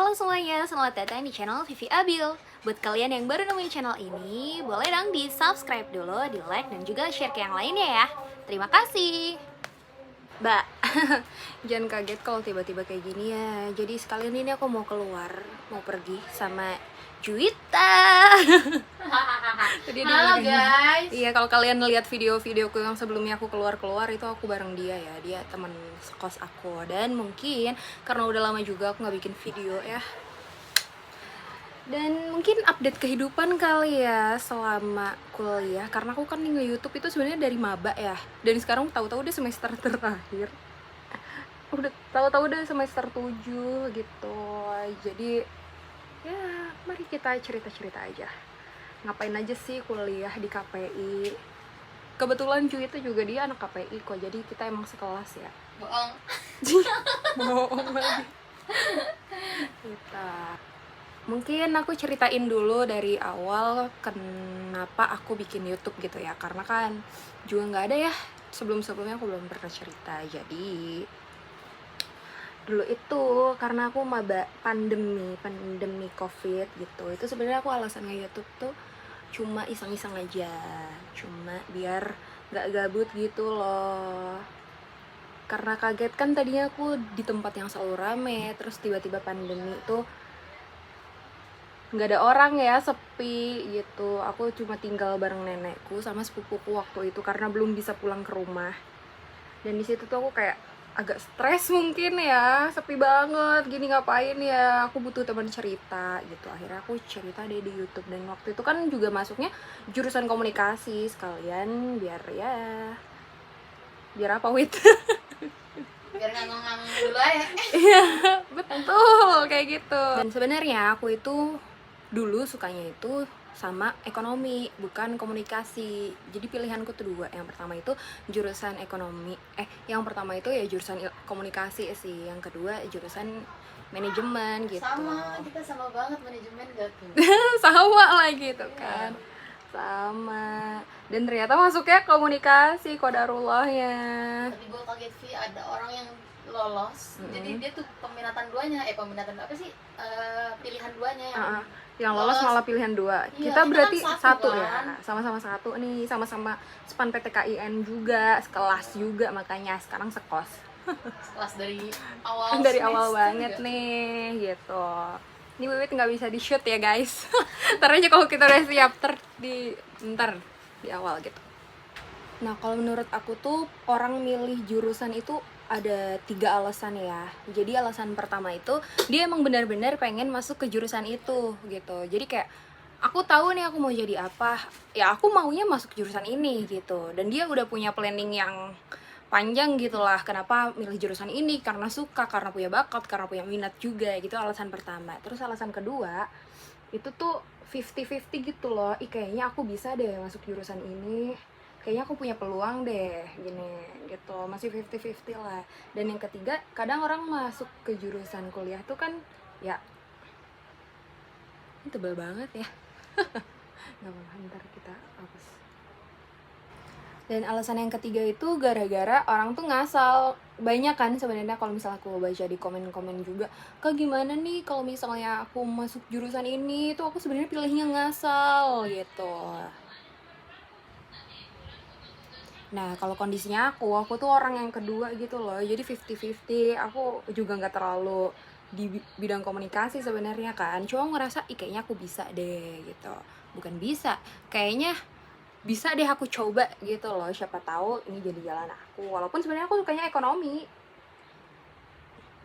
Halo semuanya, selamat datang di channel Vivi Abil. Buat kalian yang baru nemuin channel ini, boleh dong di subscribe dulu, di like, dan juga share ke yang lainnya ya. Terima kasih. Mbak, jangan kaget kalau tiba-tiba kayak gini ya. Jadi sekalian ini aku mau keluar, mau pergi sama Juwita. Jadi Halo guys. iya, kalau kalian lihat video-videoku yang sebelumnya aku keluar-keluar itu aku bareng dia ya. Dia teman sekos aku. Dan mungkin karena udah lama juga aku nggak bikin video ya. Dan mungkin update kehidupan kali ya selama kuliah. Karena aku kan nge-YouTube itu sebenarnya dari maba ya. Dan sekarang tahu-tahu udah semester terakhir. Udah tahu-tahu udah semester 7 gitu. Jadi ya, mari kita cerita-cerita aja. Ngapain aja sih kuliah di KPI? Kebetulan Ju itu juga dia anak KPI kok, jadi kita emang sekelas ya. Bohong. Bohong lagi. Kita mungkin aku ceritain dulu dari awal kenapa aku bikin YouTube gitu ya. Karena kan juga nggak ada ya, sebelum-sebelumnya aku belum pernah cerita. Jadi dulu itu karena aku maba pandemi COVID gitu. Itu sebenarnya aku alasan nge-YouTube tuh cuma iseng-iseng aja, cuma biar nggak gabut gitu loh. Karena kaget kan tadinya aku di tempat yang selalu rame, terus tiba-tiba pandemi tuh nggak ada orang ya, sepi gitu. Aku cuma tinggal bareng nenekku sama sepupuku waktu itu karena belum bisa pulang ke rumah. Dan di situ tuh aku kayak agak stres mungkin ya, sepi banget gini, ngapain ya, aku butuh teman cerita gitu. Akhirnya aku cerita deh di YouTube. Dan waktu itu kan juga masuknya jurusan komunikasi sekalian biar apa Wit? Biar ngangong-ngangong dulu aja. Iya, betul kayak gitu. Dan sebenarnya aku itu dulu sukanya itu sama ekonomi, bukan komunikasi. Jadi pilihanku tuh dua. Yang pertama itu jurusan ekonomi. Yang pertama itu ya jurusan komunikasi sih. Yang kedua jurusan manajemen gitu. Sama, kita sama banget manajemen gak tuh? Sama lagi tuh kan. Sama. Dan ternyata masuknya komunikasi, qadarullah-nya. Tapi gue kaget sih ada orang yang lolos. Jadi dia tuh peminatan duanya, peminatan apa sih? Pilihan duanya yang lolos malah pilihan dua. Iya, kita berarti kan satu kan? Ya, sama-sama satu nih, sama-sama span PTKIN juga, sekelas juga, makanya sekarang sekos. Sekelas dari awal Dari awal semester banget juga. nih gitu. Ini Wiwit nggak bisa di shoot ya guys. Ntar aja kalau kita udah siap, ntar di awal gitu. Nah, kalau menurut aku tuh orang milih jurusan itu ada 3 alasan ya. Jadi alasan pertama itu dia emang benar-benar pengen masuk ke jurusan itu gitu. Jadi kayak aku tahu nih aku mau jadi apa, ya aku maunya masuk jurusan ini gitu. Dan dia udah punya planning yang panjang gitulah kenapa milih jurusan ini, karena suka, karena punya bakat, karena punya minat juga gitu. Alasan pertama. Terus alasan kedua itu tuh 50-50 gitu loh. Kayaknya aku bisa deh masuk jurusan ini, kayaknya aku punya peluang deh gini gitu, masih 50-50 lah. Dan yang ketiga, kadang orang masuk ke jurusan kuliah tuh kan ya, ini tebal banget ya. Gak apa-apa, ntar kita hapus. Dan alasan yang ketiga itu gara-gara orang tuh ngasal. Banyak kan sebenarnya kalau misalnya aku baca di komen-komen juga, Kak gimana nih kalau misalnya aku masuk jurusan ini tuh aku sebenarnya pilihnya ngasal gitu. Nah, kalau kondisinya aku tuh orang yang kedua gitu loh. Jadi 50-50, aku juga nggak terlalu di bidang komunikasi sebenarnya kan. Cuma ngerasa, kayaknya aku bisa deh gitu. Bukan bisa, kayaknya bisa deh aku coba gitu loh. Siapa tahu ini jadi jalan aku. Walaupun sebenarnya aku sukanya ekonomi.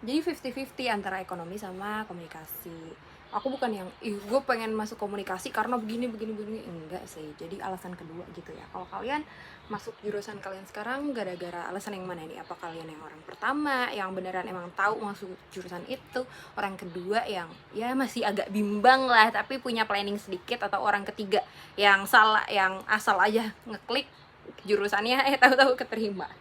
Jadi 50-50 antara ekonomi sama komunikasi. Aku bukan yang gue pengen masuk komunikasi karena begini enggak sih. Jadi alasan kedua gitu ya. Kalau kalian masuk jurusan kalian sekarang gara-gara alasan yang mana nih? Apa kalian yang orang pertama yang beneran emang tahu masuk jurusan itu, orang kedua yang ya masih agak bimbang lah tapi punya planning sedikit, atau orang ketiga yang salah, yang asal aja ngeklik jurusannya tahu-tahu keterima.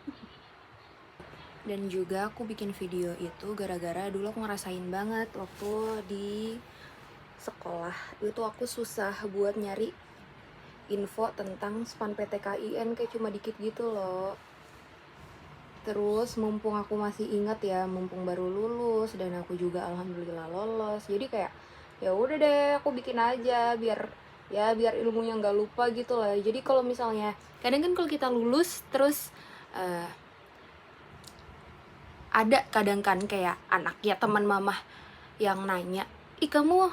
Dan juga aku bikin video itu gara-gara dulu aku ngerasain banget waktu di sekolah itu aku susah buat nyari info tentang span PTKIN, kayak cuma dikit gitu loh. Terus mumpung aku masih ingat ya, mumpung baru lulus dan aku juga alhamdulillah lolos. Jadi kayak ya udah deh aku bikin aja biar ilmunya nggak lupa gitu lah. Jadi kalau misalnya kadang kan kalau kita lulus terus eh, ada kadang kan kayak anak ya teman mamah yang nanya, "Ih kamu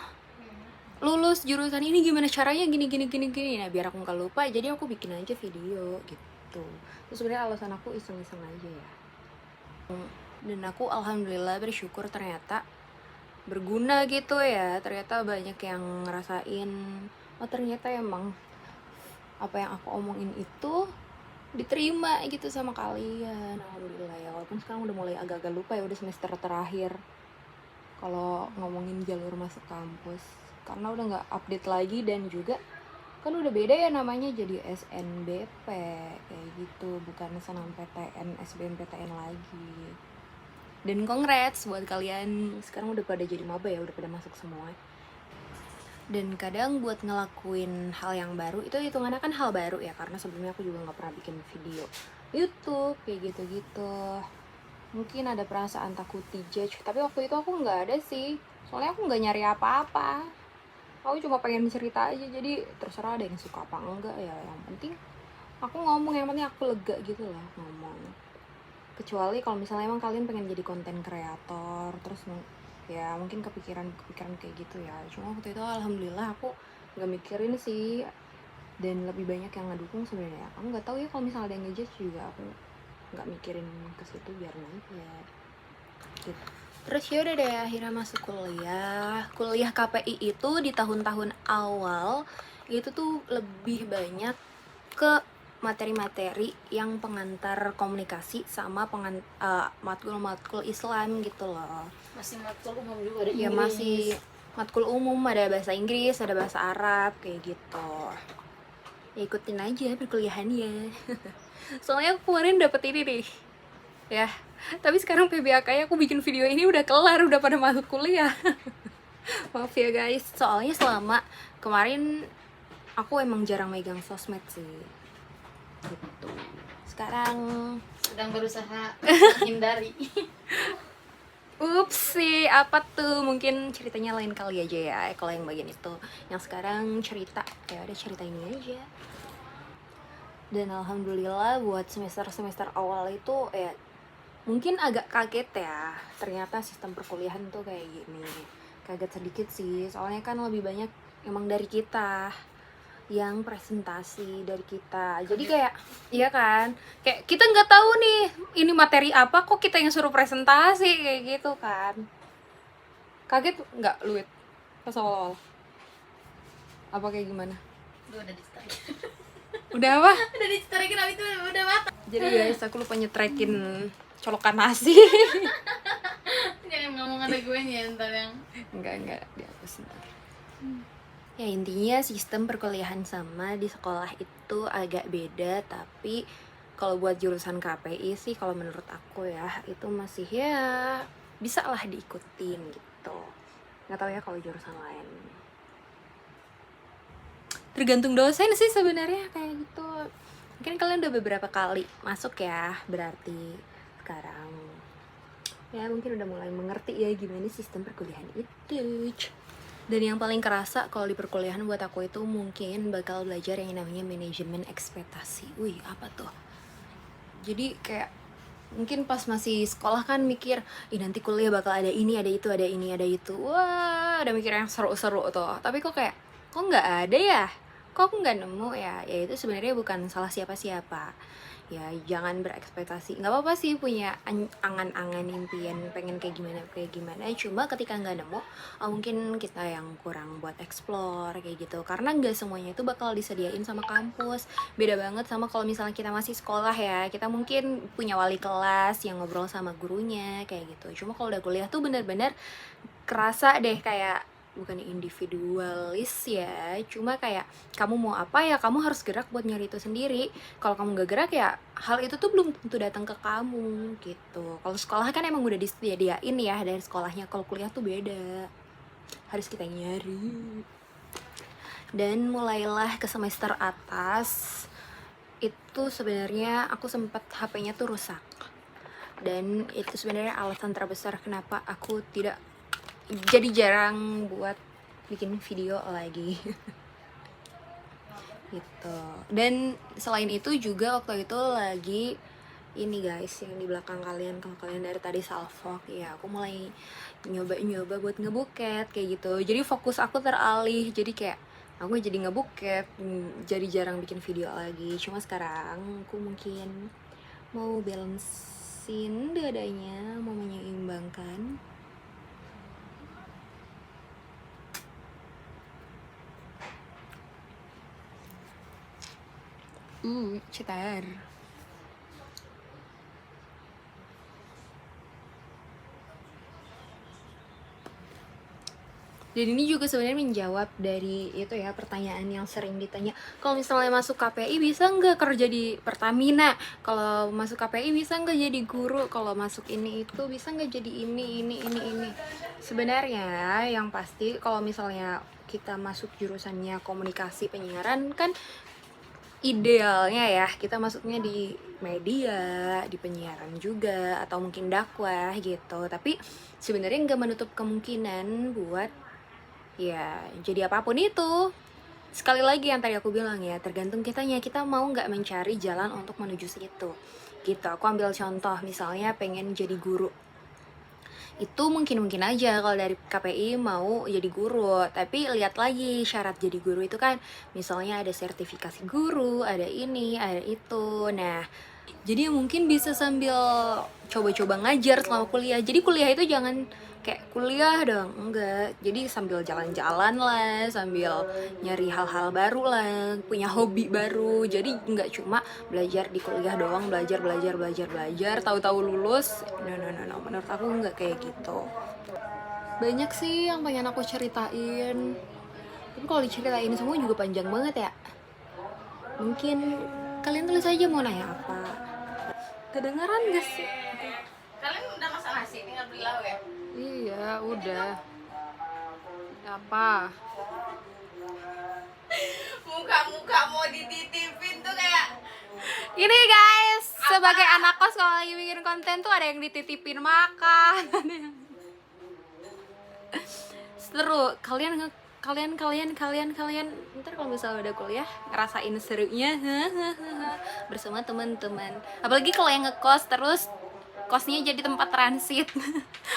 lulus jurusan ini gimana caranya gini." Nah biar aku nggak lupa jadi aku bikin aja video gitu. Terus sebenarnya alasan aku iseng-iseng aja ya. Dan aku alhamdulillah bersyukur ternyata berguna gitu ya, ternyata banyak yang ngerasain oh ternyata emang apa yang aku omongin itu diterima gitu sama kalian. Alhamdulillah ya, walaupun sekarang udah mulai agak-agak lupa ya, udah semester terakhir kalau ngomongin jalur masuk kampus karena udah nggak update lagi dan juga kan udah beda ya namanya jadi SNBP kayak gitu, bukan SNMPTN SBMPTN lagi. Dan congrats buat kalian sekarang udah pada jadi maba ya, udah pada masuk semua. Dan kadang buat ngelakuin hal yang baru itu hitungannya kan hal baru ya, karena sebelumnya aku juga nggak pernah bikin video YouTube kayak gitu-gitu. Mungkin ada perasaan takut dijudge, tapi waktu itu aku nggak ada sih, soalnya aku nggak nyari apa-apa. Aku cuma pengen cerita aja, jadi terserah ada yang suka apa enggak ya, yang penting aku ngomong, yang penting aku lega gitu lah ngomong. Kecuali kalau misalnya emang kalian pengen jadi konten kreator terus ya mungkin kepikiran kayak gitu ya. Cuma waktu itu alhamdulillah aku nggak mikirin sih, dan lebih banyak yang ngedukung sebenarnya. Aku nggak tahu ya kalau misalnya ada yang ngejudge juga, aku nggak mikirin ke situ, biar nanti ya gitu. Terus ya udah deh akhirnya masuk kuliah KPI itu di tahun-tahun awal itu tuh lebih banyak ke materi-materi yang pengantar komunikasi sama matkul-matkul Islam gitu loh. Masih matkul umum juga ada Ya Inggris. masih matkul umum, ada bahasa Inggris, ada bahasa Arab kayak gitu. Ya ikutin aja perkuliahannya. Soalnya aku kemarin dapet ini nih ya, tapi sekarang PBAK aku bikin video ini udah kelar, udah pada masuk kuliah. Maaf ya guys, soalnya selama kemarin aku emang jarang megang sosmed sih gitu. Sekarang Sedang berusaha menghindari. upsi, apa tuh, mungkin ceritanya lain kali aja ya kalau yang bagian itu. Yang sekarang cerita, ya udah cerita ini aja. Dan alhamdulillah buat semester awal itu ya mungkin agak kaget ya, ternyata sistem perkuliahan tuh kayak gini. Kaget sedikit sih, soalnya kan lebih banyak emang dari kita yang presentasi dari kita. Jadi kayak iya kan, kayak kita nggak tahu nih ini materi apa, kok kita yang suruh presentasi kayak gitu kan. Kaget nggak Luit pas awal-awal? Apa kayak gimana? Udah di-strike. Udah apa? Udah di-strike tapi itu udah matang. Jadi guys, aku lupa nyetrekin colokan nasi. Jangan ngomong ada gue nya ntar yang enggak dihapus ntar. Ya intinya sistem perkuliahan sama di sekolah itu agak beda, tapi kalau buat jurusan KPI sih kalau menurut aku ya itu masih ya bisa lah diikutin gitu. Nggak tahu ya kalau jurusan lain, tergantung dosen sih sebenarnya kayak gitu. Mungkin kalian udah beberapa kali masuk ya, berarti sekarang ya mungkin udah mulai mengerti ya gimana sistem perkuliahan itu. Dan yang paling kerasa kalau di perkuliahan buat aku itu mungkin bakal belajar yang namanya manajemen ekspektasi. Wih, apa tuh? Jadi kayak mungkin pas masih sekolah kan mikir, ih nanti kuliah bakal ada ini, ada itu, ada ini, ada itu. Wah, ada mikir yang seru-seru tuh. Tapi kok nggak ada ya? Kok aku nggak nemu ya? Ya itu sebenarnya bukan salah siapa-siapa. Ya jangan berekspektasi, nggak apa-apa sih punya angan-angan impian pengen kayak gimana, cuma ketika nggak nemu mungkin kita yang kurang buat explore kayak gitu, karena nggak semuanya itu bakal disediain sama kampus. Beda banget sama kalau misalnya kita masih sekolah ya, kita mungkin punya wali kelas yang ngobrol sama gurunya kayak gitu. Cuma kalau udah kuliah tuh bener-bener kerasa deh kayak bukan individualis ya, cuma kayak kamu mau apa ya kamu harus gerak buat nyari itu sendiri. Kalau kamu gak gerak ya hal itu tuh belum tentu datang ke kamu gitu. Kalau sekolah kan emang udah disediain ya dari sekolahnya, kalau kuliah tuh beda, harus kita nyari. Dan mulailah ke semester atas itu sebenarnya aku sempat HP-nya tuh rusak. Dan itu sebenarnya alasan terbesar kenapa aku tidak jadi jarang buat bikin video lagi. Gitu. Dan selain itu juga waktu itu lagi ini guys, yang di belakang kalian, kalau kalian dari tadi salvok ya, aku mulai nyoba buat ngebuket kayak gitu. Jadi fokus aku teralih, jadi kayak aku jadi ngebuket, jadi jarang bikin video lagi. Cuma sekarang aku mungkin mau balancein dua-duanya, mau menyeimbangkan. Cetar. Dan ini juga sebenarnya menjawab dari itu ya, pertanyaan yang sering ditanya. Kalau misalnya masuk KPI bisa nggak kerja di Pertamina? Kalau masuk KPI bisa nggak jadi guru? Kalau masuk ini itu bisa nggak jadi ini? Sebenarnya yang pasti kalau misalnya kita masuk jurusannya komunikasi penyiaran kan idealnya ya kita masuknya di media, di penyiaran juga, atau mungkin dakwah gitu. Tapi sebenarnya nggak menutup kemungkinan buat ya jadi apapun itu. Sekali lagi yang tadi aku bilang ya, tergantung kitanya, kita mau nggak mencari jalan untuk menuju situ gitu. Aku ambil contoh misalnya pengen jadi guru, itu mungkin aja kalau dari KPI mau jadi guru, tapi lihat lagi syarat jadi guru itu kan misalnya ada sertifikasi guru, ada ini, ada itu. Nah, jadi mungkin bisa sambil coba-coba ngajar selama kuliah. Jadi kuliah itu jangan kayak kuliah dong, enggak. Jadi sambil jalan-jalan lah, sambil nyari hal-hal baru lah, punya hobi baru. Jadi enggak cuma belajar di kuliah doang, belajar, tahu-tahu lulus. No. Menurut aku enggak kayak gitu. Banyak sih yang pengen aku ceritain. Tapi kalau diceritain semua juga panjang banget ya. Mungkin kalian tulis aja mau nanya apa. Kedengeran gak sih? Kalian udah masak nasi, tinggal beli lauk ya? Iya, udah. Apa? Muka-muka mau dititipin tuh kayak Ini guys, sebagai anak kos kalau lagi bikin konten tuh ada yang dititipin makan. Seru. Kalian ntar kalau misalnya udah kuliah ngerasain serunya bersama teman-teman. Apalagi kalau yang ngekos terus kosnya jadi tempat transit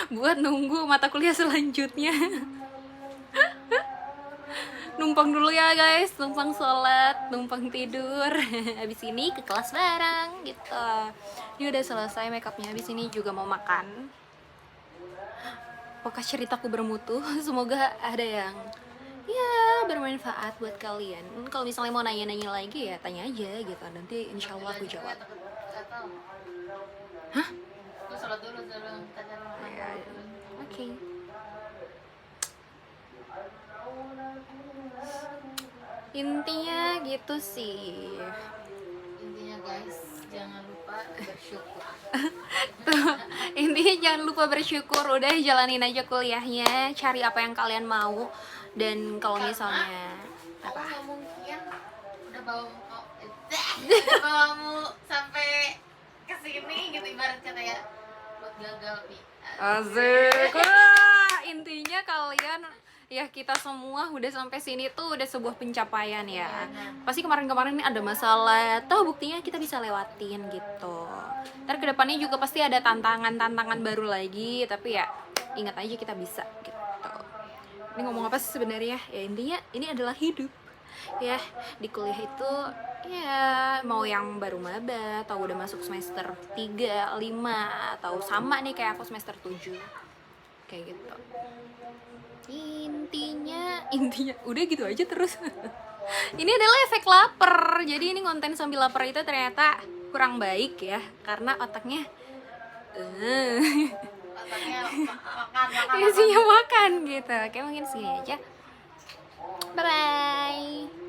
buat nunggu mata kuliah selanjutnya. Numpang dulu ya guys, numpang sholat, numpang tidur. Habis ini ke kelas bareng gitu. Ini udah selesai makeupnya, habis ini juga mau makan. Apakah ceritaku bermutu? Semoga ada yang ya bermanfaat buat kalian. Kalau misalnya mau nanya-nanya lagi ya tanya aja gitu, nanti insya Allah aku jawab. Hah? Lu sholat dulu sebelum kita makan. Ya, oke. Intinya gitu sih. Intinya guys, jangan lupa bersyukur. Intinya jangan lupa bersyukur. Udah jalanin aja kuliahnya, cari apa yang kalian mau. Dan kalau misalnya Aku apa? nggak mungkin udah bawamu sampai kesini gitu, ibarat kata ya buat gagal nih. Asik. Wah, intinya kalian ya kita semua udah sampai sini tuh udah sebuah pencapaian ya. Pasti kemarin-kemarin ini ada masalah, toh buktinya kita bisa lewatin gitu. Ntar kedepannya juga pasti ada tantangan baru lagi, tapi ya ingat aja kita bisa gitu. Ini ngomong apa sih sebenarnya? Ya intinya ini adalah hidup. Ya, di kuliah itu ya mau yang baru maba atau udah masuk semester 3, 5 atau sama nih kayak aku semester 7. Kayak gitu. Intinya udah gitu aja terus. Ini adalah efek lapar. Jadi ini konten sambil lapar itu ternyata kurang baik ya, karena otaknya makan isinya makan gitu. Kayak mungkin segini aja. Bye bye.